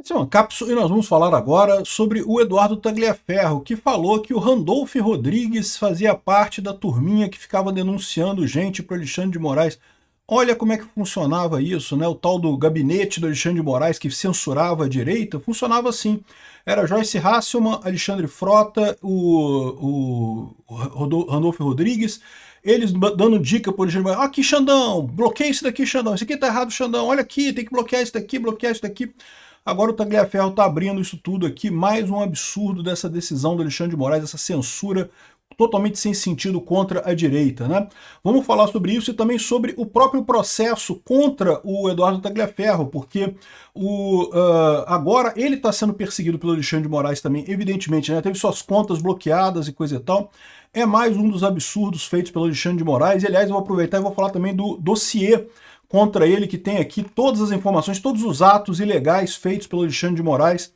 Esse é um Cápsula e nós vamos falar agora sobre o Eduardo Tagliaferro, que falou que o Randolph Rodrigues fazia parte da turminha que ficava denunciando gente para Alexandre de Moraes. Olha como é que funcionava isso, né? O tal do gabinete do Alexandre de Moraes que censurava a direita, funcionava assim. Era Joyce Hasselmann, Alexandre Frota, o Randolph Rodrigues, eles dando dica para o Alexandre de Moraes. Aqui, Xandão, bloqueia isso daqui, Xandão. Isso aqui tá errado, Xandão. Olha aqui, tem que bloquear isso daqui, bloquear isso daqui. Agora o Tagliaferro está abrindo isso tudo aqui, mais um absurdo dessa decisão do Alexandre de Moraes, essa censura totalmente sem sentido contra a direita, né? Vamos falar sobre isso e também sobre o próprio processo contra o Eduardo Tagliaferro, porque agora ele está sendo perseguido pelo Alexandre de Moraes também, evidentemente, né? Teve suas contas bloqueadas e coisa e tal. É mais um dos absurdos feitos pelo Alexandre de Moraes. E, aliás, eu vou aproveitar e vou falar também do dossiê contra ele, que tem aqui todas as informações, todos os atos ilegais feitos pelo Alexandre de Moraes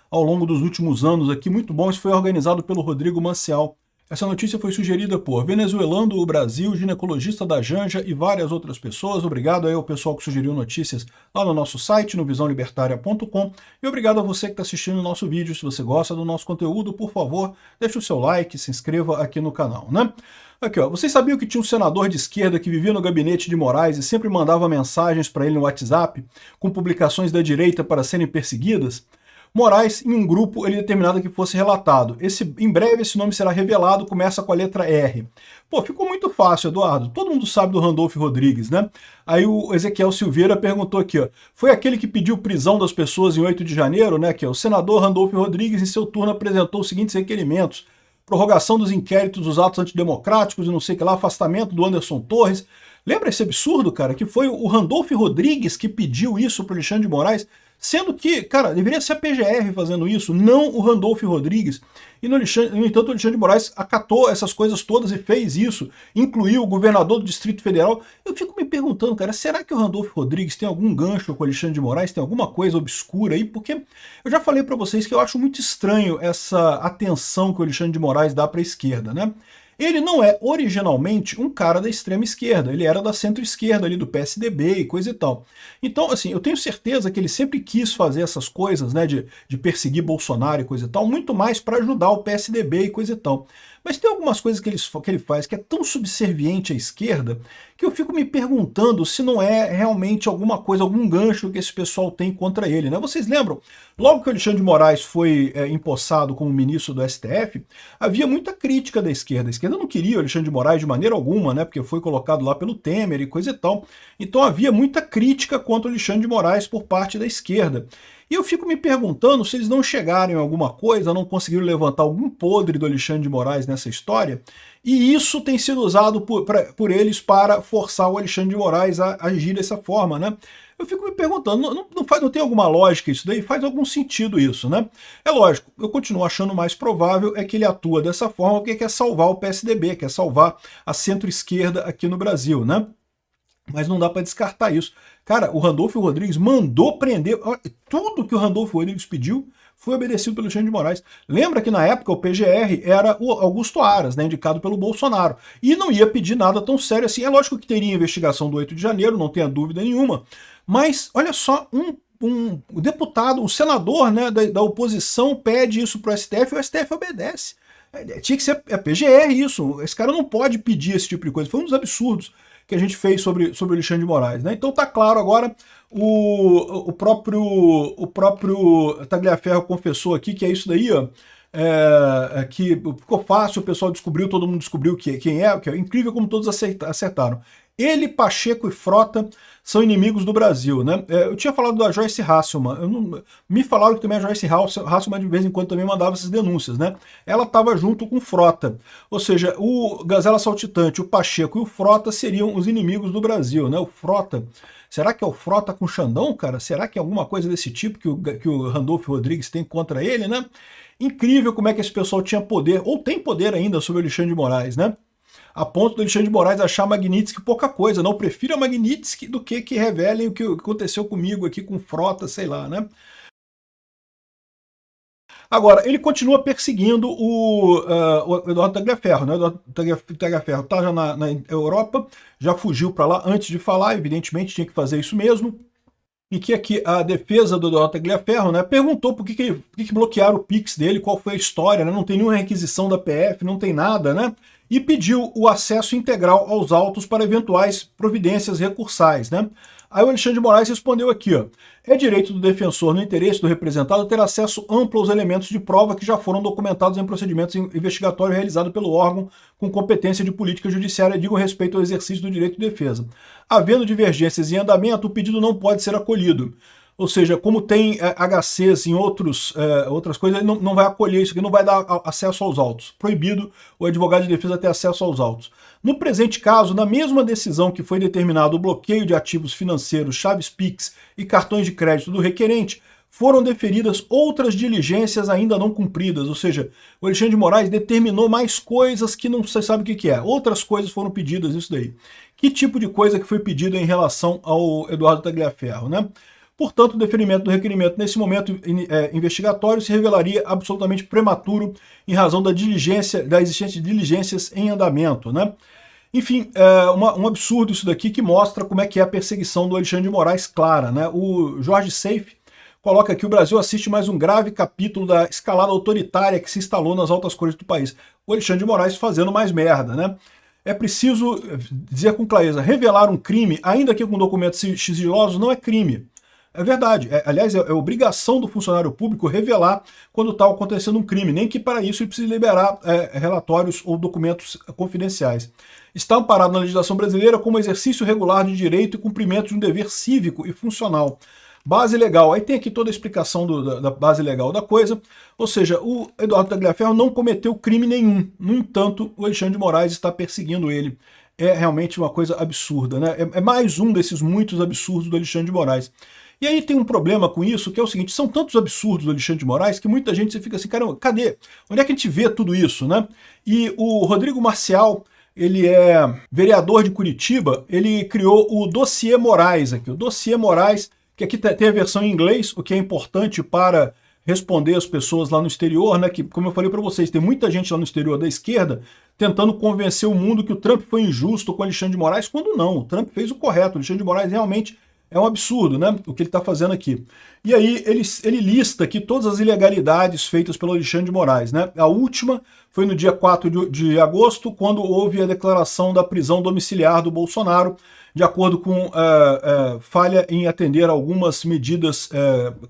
ao longo dos últimos anos aqui. Muito bom, isso foi organizado pelo Rodrigo Manciel. Essa notícia foi sugerida por Venezuelando o Brasil, ginecologista da Janja e várias outras pessoas. Obrigado aí ao pessoal que sugeriu notícias lá no nosso site, no visãolibertaria.com. E obrigado a você que está assistindo o nosso vídeo. Se você gosta do nosso conteúdo, por favor, deixe o seu like, se inscreva aqui no canal, né? Aqui, ó, vocês sabiam que tinha um senador de esquerda que vivia no gabinete de Moraes e sempre mandava mensagens para ele no WhatsApp com publicações da direita para serem perseguidas? Moraes, em um grupo, ele determinava que fosse relatado. Em breve esse nome será revelado, começa com a letra R. Pô, ficou muito fácil, Eduardo. Todo mundo sabe do Randolph Rodrigues, né? Aí o Ezequiel Silveira perguntou aqui, ó, foi aquele que pediu prisão das pessoas em 8 de janeiro, né? Que é o senador Randolph Rodrigues, em seu turno, apresentou os seguintes requerimentos: prorrogação dos inquéritos dos atos antidemocráticos e não sei o que lá, afastamento do Anderson Torres. Lembra esse absurdo, cara, que foi o Randolph Rodrigues que pediu isso para o Alexandre de Moraes? Sendo que, cara, deveria ser a PGR fazendo isso, não o Randolph Rodrigues. E no entanto, o Alexandre de Moraes acatou essas coisas todas e fez isso, incluiu o governador do Distrito Federal. Eu fico me perguntando, cara, será que o Randolph Rodrigues tem algum gancho com o Alexandre de Moraes? Tem alguma coisa obscura aí? Porque eu já falei para vocês que eu acho muito estranho essa atenção que o Alexandre de Moraes dá para a esquerda, né? Ele não é originalmente um cara da extrema esquerda, ele era da centro-esquerda ali, do PSDB e coisa e tal. Então, assim, eu tenho certeza que ele sempre quis fazer essas coisas, né, de perseguir Bolsonaro e coisa e tal, muito mais para ajudar o PSDB e coisa e tal. Mas tem algumas coisas que ele faz que é tão subserviente à esquerda que eu fico me perguntando se não é realmente alguma coisa, algum gancho que esse pessoal tem contra ele, né? Vocês lembram? Logo que o Alexandre de Moraes foi empossado como ministro do STF, havia muita crítica da esquerda. A esquerda não queria o Alexandre de Moraes de maneira alguma, né? Porque foi colocado lá pelo Temer e coisa e tal. Então havia muita crítica contra o Alexandre de Moraes por parte da esquerda. E eu fico me perguntando se eles não chegaram em alguma coisa, não conseguiram levantar algum podre do Alexandre de Moraes nessa história, e isso tem sido usado por eles para forçar o Alexandre de Moraes a agir dessa forma, né? Eu fico me perguntando, não tem alguma lógica isso daí? Faz algum sentido isso, né? É lógico, eu continuo achando mais provável é que ele atua dessa forma porque quer salvar o PSDB, quer salvar a centro-esquerda aqui no Brasil, né? Mas não dá para descartar isso. Cara, o Randolph Rodrigues mandou prender. Tudo que o Randolph Rodrigues pediu foi obedecido pelo Alexandre de Moraes. Lembra que na época o PGR era o Augusto Aras, né, indicado pelo Bolsonaro. E não ia pedir nada tão sério assim. É lógico que teria investigação do 8 de janeiro, não tenha dúvida nenhuma. Mas olha só, um deputado, um senador, né, da oposição pede isso para o STF e o STF obedece. Tinha que ser a PGR isso. Esse cara não pode pedir esse tipo de coisa. Foi um dos absurdos que a gente fez sobre o Alexandre de Moraes, né? Então tá claro agora, o próprio Tagliaferro confessou aqui que é isso daí, ó, que ficou fácil, o pessoal descobriu, todo mundo descobriu quem é, que é incrível como todos acertaram. Ele, Pacheco e Frota são inimigos do Brasil, né? Eu tinha falado da Joyce Hasselmann, me falaram que também a Joyce Hasselmann de vez em quando também mandava essas denúncias, né? Ela estava junto com o Frota, ou seja, o Gazela Saltitante, o Pacheco e o Frota seriam os inimigos do Brasil, né? O Frota, será que é o Frota com Xandão, cara? Será que é alguma coisa desse tipo que o Randolph Rodrigues tem contra ele, né? Incrível como é que esse pessoal tinha poder, ou tem poder ainda sobre o Alexandre de Moraes, né? A ponto do Alexandre de Moraes achar Magnitsky pouca coisa. Não, prefiro a Magnitsky do que revelem o que aconteceu comigo aqui com Frota, sei lá, né? Agora, ele continua perseguindo o Eduardo Tagliaferro, né? O Eduardo Tagliaferro está já na Europa, já fugiu para lá antes de falar, evidentemente tinha que fazer isso mesmo. em que aqui a defesa do Eduardo Tagliaferro, né, perguntou por que bloquearam o Pix dele, qual foi a história, né, não tem nenhuma requisição da PF, não tem nada, né, e pediu o acesso integral aos autos para eventuais providências recursais, né. Aí o Alexandre de Moraes respondeu aqui, ó, é direito do defensor, no interesse do representado, ter acesso amplo aos elementos de prova que já foram documentados em procedimentos investigatórios realizados pelo órgão com competência de política judiciária, digo respeito ao exercício do direito de defesa. Havendo divergências em andamento, o pedido não pode ser acolhido. Ou seja, como tem HCs em outras coisas, ele não vai acolher isso aqui, não vai dar acesso aos autos. Proibido o advogado de defesa ter acesso aos autos. No presente caso, na mesma decisão que foi determinado o bloqueio de ativos financeiros, chaves Pix e cartões de crédito do requerente, foram deferidas outras diligências ainda não cumpridas, ou seja, o Alexandre de Moraes determinou mais coisas que não se sabe o que é. Outras coisas foram pedidas, isso daí. Que tipo de coisa que foi pedido em relação ao Eduardo Tagliaferro, né? Portanto, o deferimento do requerimento nesse momento investigatório se revelaria absolutamente prematuro em razão da existência de diligências em andamento, né? Enfim, um absurdo isso daqui que mostra como é que é a perseguição do Alexandre de Moraes clara, né? O Jorge Seife coloca que o Brasil assiste mais um grave capítulo da escalada autoritária que se instalou nas altas cortes do país. O Alexandre de Moraes fazendo mais merda, né? É preciso dizer com clareza, revelar um crime, ainda que com documentos sigilosos, não é crime. É verdade. Aliás, é obrigação do funcionário público revelar quando está acontecendo um crime, nem que para isso ele precise liberar relatórios ou documentos confidenciais. Está amparado na legislação brasileira como exercício regular de direito e cumprimento de um dever cívico e funcional. Base legal. Aí tem aqui toda a explicação da base legal da coisa. Ou seja, o Eduardo Tagliaferro não cometeu crime nenhum. No entanto, o Alexandre de Moraes está perseguindo ele. É realmente uma coisa absurda, né? É mais um desses muitos absurdos do Alexandre de Moraes. E aí tem um problema com isso, que é o seguinte, são tantos absurdos do Alexandre de Moraes que muita gente fica assim, caramba, cadê? Onde é que a gente vê tudo isso, né? E o Rodrigo Marcial, ele é vereador de Curitiba, ele criou o Dossiê Moraes aqui. O Dossiê Moraes, que aqui tem a versão em inglês, o que é importante para responder as pessoas lá no exterior, né? Que, como eu falei para vocês, tem muita gente lá no exterior da esquerda tentando convencer o mundo que o Trump foi injusto com o Alexandre de Moraes, quando não, o Trump fez o correto, o Alexandre de Moraes realmente é um absurdo, né, o que ele está fazendo aqui. E aí ele lista aqui todas as ilegalidades feitas pelo Alexandre de Moraes, né? A última foi no dia 4 de agosto, quando houve a declaração da prisão domiciliar do Bolsonaro, de acordo com falha em atender algumas medidas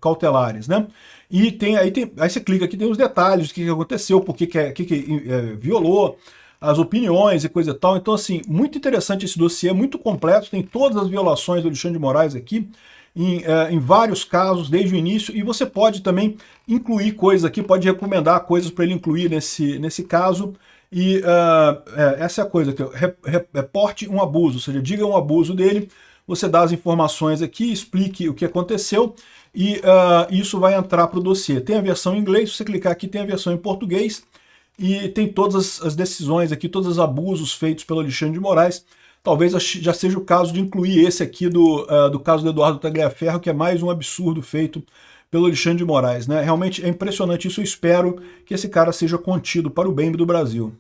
cautelares, né? E aí você clica aqui, tem os detalhes do que aconteceu, por que violou, as opiniões e coisa e tal. Então, assim, muito interessante esse dossiê, muito completo, tem todas as violações do Alexandre de Moraes aqui, em vários casos, desde o início, e você pode também incluir coisas aqui, pode recomendar coisas para ele incluir nesse caso, e essa é a coisa aqui, reporte um abuso, ou seja, diga um abuso dele, você dá as informações aqui, explique o que aconteceu, e isso vai entrar para o dossiê. Tem a versão em inglês, se você clicar aqui tem a versão em português, e tem todas as decisões aqui, todos os abusos feitos pelo Alexandre de Moraes. Talvez já seja o caso de incluir esse aqui do caso do Eduardo Tagliaferro, que é mais um absurdo feito pelo Alexandre de Moraes, né? Realmente é impressionante isso, eu espero que esse cara seja contido para o bem do Brasil.